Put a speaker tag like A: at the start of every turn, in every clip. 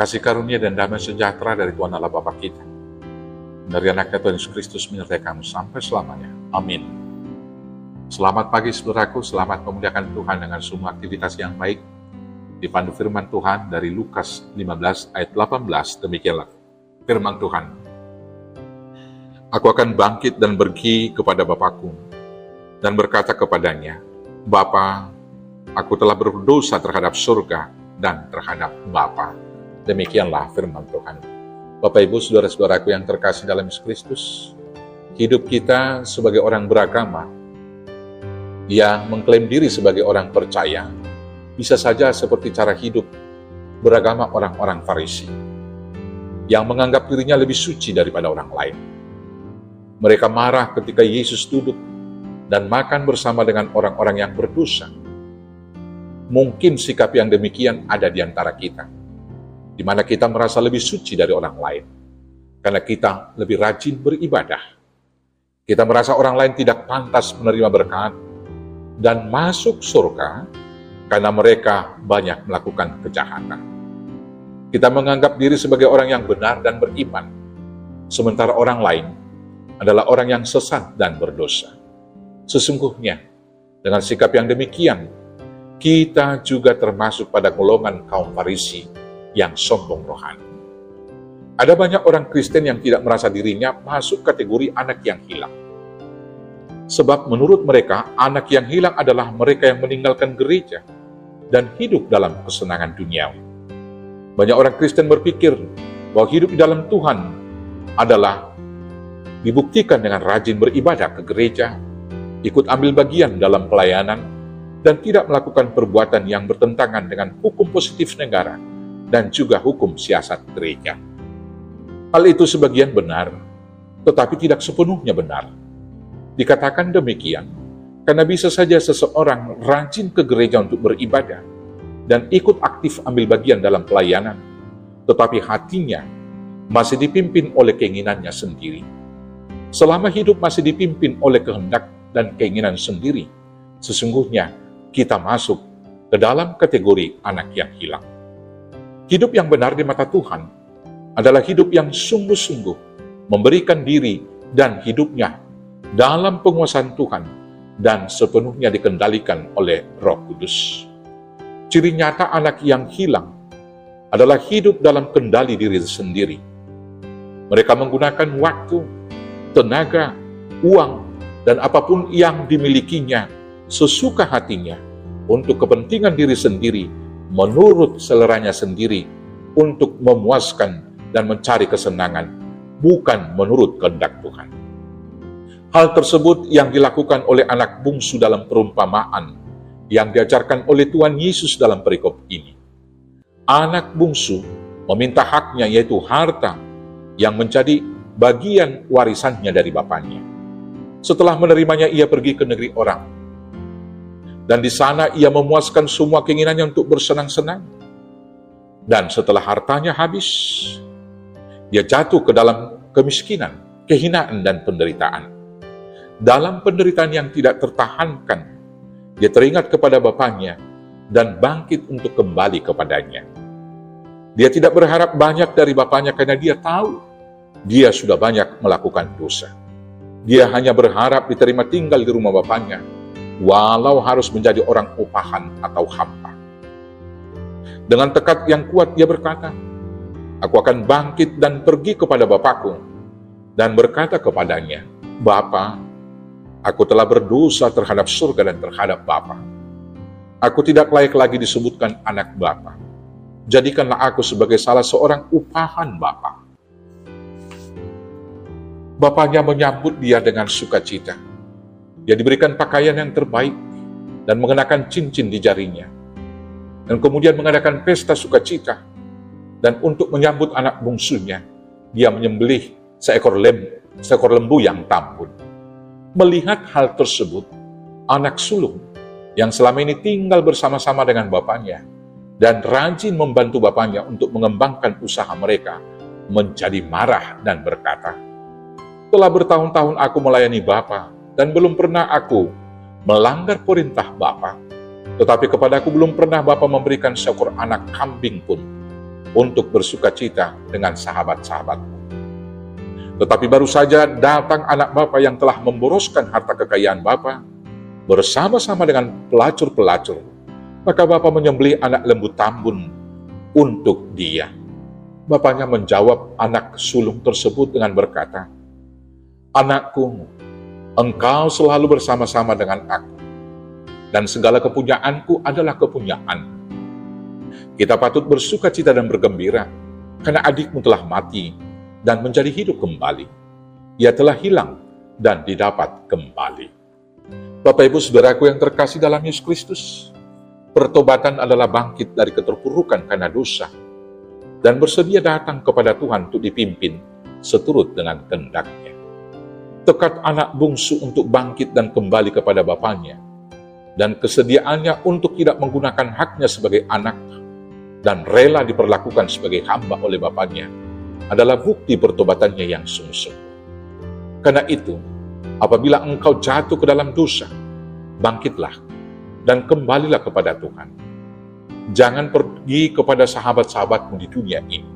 A: Kasih karunia dan damai sejahtera dari Tuhan Allah Bapa kita, dari anaknya Tuhan Yesus Kristus menyertai kamu sampai selamanya. Amin. Selamat pagi saudaraku, selamat memuliakan Tuhan dengan semua aktivitas yang baik. Dipandu firman Tuhan dari Lukas 15 ayat 18, demikianlah firman Tuhan. Aku akan bangkit dan pergi kepada Bapakku, dan berkata kepadanya, Bapa, aku telah berdosa terhadap surga dan terhadap Bapa. Demikianlah firman Tuhan. Bapak Ibu, saudara-saudaraku yang terkasih dalam Yesus Kristus, hidup kita sebagai orang beragama, yang mengklaim diri sebagai orang percaya, bisa saja seperti cara hidup beragama orang-orang Farisi, yang menganggap dirinya lebih suci daripada orang lain. Mereka marah ketika Yesus duduk dan makan bersama dengan orang-orang yang berdosa. Mungkin sikap yang demikian ada di antara kita, di mana kita merasa lebih suci dari orang lain, karena kita lebih rajin beribadah. Kita merasa orang lain tidak pantas menerima berkat dan masuk surga karena mereka banyak melakukan kejahatan. Kita menganggap diri sebagai orang yang benar dan beriman, sementara orang lain adalah orang yang sesat dan berdosa. Sesungguhnya, dengan sikap yang demikian, kita juga termasuk pada golongan kaum Farisi yang sombong rohani. Ada banyak orang Kristen yang tidak merasa dirinya masuk kategori anak yang hilang. Sebab menurut mereka, anak yang hilang adalah mereka yang meninggalkan gereja dan hidup dalam kesenangan duniawi. Banyak orang Kristen berpikir bahwa hidup di dalam Tuhan adalah dibuktikan dengan rajin beribadah ke gereja, ikut ambil bagian dalam pelayanan, dan tidak melakukan perbuatan yang bertentangan dengan hukum positif negara dan juga hukum siasat gereja. Hal itu sebagian benar, tetapi tidak sepenuhnya benar. Dikatakan demikian, karena bisa saja seseorang rajin ke gereja untuk beribadah dan ikut aktif ambil bagian dalam pelayanan, tetapi hatinya masih dipimpin oleh keinginannya sendiri. Selama hidup masih dipimpin oleh kehendak dan keinginan sendiri, sesungguhnya kita masuk ke dalam kategori anak yang hilang. Hidup yang benar di mata Tuhan adalah hidup yang sungguh-sungguh memberikan diri dan hidupnya dalam penguasaan Tuhan dan sepenuhnya dikendalikan oleh Roh Kudus. Ciri nyata anak yang hilang adalah hidup dalam kendali diri sendiri. Mereka menggunakan waktu, tenaga, uang, dan apapun yang dimilikinya sesuka hatinya untuk kepentingan diri sendiri, menurut seleranya sendiri, untuk memuaskan dan mencari kesenangan, bukan menurut kehendak Tuhan. Hal tersebut yang dilakukan oleh anak bungsu dalam perumpamaan yang diajarkan oleh Tuhan Yesus dalam perikop ini. Anak bungsu meminta haknya, yaitu harta yang menjadi bagian warisannya dari bapaknya. Setelah menerimanya, ia pergi ke negeri orang. Dan di sana ia memuaskan semua keinginannya untuk bersenang-senang. Dan setelah hartanya habis, dia jatuh ke dalam kemiskinan, kehinaan, dan penderitaan. Dalam penderitaan yang tidak tertahankan, dia teringat kepada bapaknya dan bangkit untuk kembali kepadanya. Dia tidak berharap banyak dari bapaknya karena dia tahu dia sudah banyak melakukan dosa. Dia hanya berharap diterima tinggal di rumah bapaknya, walau harus menjadi orang upahan atau hampa. Dengan tekad yang kuat dia berkata, aku akan bangkit dan pergi kepada Bapakku, dan berkata kepadanya, Bapa, aku telah berdosa terhadap surga dan terhadap Bapa. Aku tidak layak lagi disebutkan anak Bapa. Jadikanlah aku sebagai salah seorang upahan Bapa. Bapaknya menyambut dia dengan sukacita. Dia diberikan pakaian yang terbaik dan mengenakan cincin di jarinya. Dan kemudian mengadakan pesta sukacita. Dan untuk menyambut anak bungsunya, dia menyembelih seekor lembu yang tambun. Melihat hal tersebut, anak sulung yang selama ini tinggal bersama-sama dengan bapaknya dan rajin membantu bapaknya untuk mengembangkan usaha mereka, menjadi marah dan berkata, telah bertahun-tahun aku melayani Bapa, dan belum pernah aku melanggar perintah Bapa. Tetapi kepadaku belum pernah Bapa memberikan seekor anak kambing pun. untuk bersukacita dengan sahabat-sahabatmu. Tetapi baru saja datang anak bapa yang telah memboroskan harta kekayaan bapa bersama-sama dengan pelacur-pelacur. Maka bapa menyembelih anak lembu tambun untuk dia. Bapaknya menjawab anak sulung tersebut dengan berkata, "Anakku, engkau selalu bersama-sama dengan aku, dan segala kepunyaanku adalah kepunyaan. Kita patut bersukacita dan bergembira, karena adikmu telah mati dan menjadi hidup kembali. Ia telah hilang dan didapat kembali." Bapak Ibu Saudaraku yang terkasih dalam Yesus Kristus, pertobatan adalah bangkit dari keterpurukan karena dosa, dan bersedia datang kepada Tuhan untuk dipimpin seturut dengan kehendak-Nya. Tekad anak bungsu untuk bangkit dan kembali kepada bapaknya, dan kesediaannya untuk tidak menggunakan haknya sebagai anak, dan rela diperlakukan sebagai hamba oleh bapaknya, adalah bukti pertobatannya yang sungguh-sungguh. Karena itu, apabila engkau jatuh ke dalam dosa, bangkitlah dan kembalilah kepada Tuhan. Jangan pergi kepada sahabat-sahabatmu di dunia ini.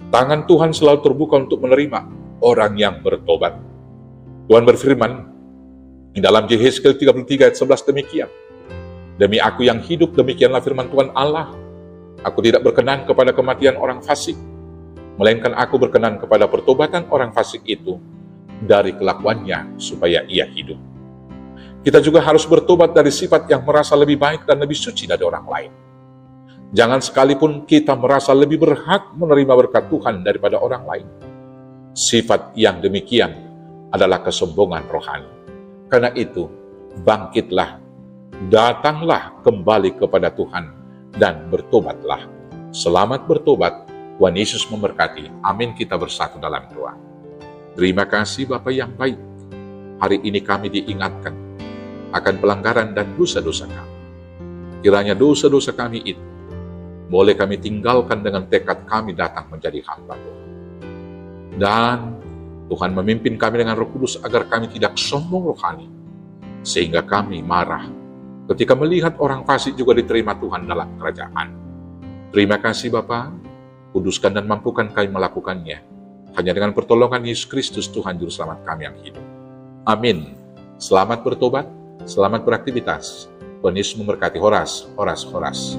A: Tangan Tuhan selalu terbuka untuk menerima orang yang bertobat. Tuhan berfirman di dalam Yehezkiel 33 ayat 11 demikian, "Demi aku yang hidup, demikianlah firman Tuhan Allah, aku tidak berkenan kepada kematian orang fasik, melainkan aku berkenan kepada pertobatan orang fasik itu dari kelakuannya supaya ia hidup." Kita juga harus bertobat dari sifat yang merasa lebih baik dan lebih suci dari orang lain. Jangan sekalipun kita merasa lebih berhak menerima berkat Tuhan daripada orang lain. Sifat yang demikian adalah kesombongan rohani. Karena itu, bangkitlah, datanglah kembali kepada Tuhan, dan bertobatlah. Selamat bertobat, Tuhan Yesus memberkati. Amin. Kita bersatu dalam doa. Terima kasih Bapa yang baik. Hari ini kami diingatkan akan pelanggaran dan dosa-dosa kami. Kiranya dosa-dosa kami itu boleh kami tinggalkan dengan tekad kami datang menjadi hamba Tuhan. Dan Tuhan memimpin kami dengan Roh Kudus agar kami tidak sombong rohani, sehingga kami marah ketika melihat orang fasik juga diterima Tuhan dalam kerajaan. Terima kasih Bapa, kuduskan dan mampukan kami melakukannya. Hanya dengan pertolongan Yesus Kristus Tuhan Juru Selamat kami yang hidup. Amin. Selamat bertobat. Selamat beraktivitas. Tuhan Yesus memberkati. Horas, horas, horas.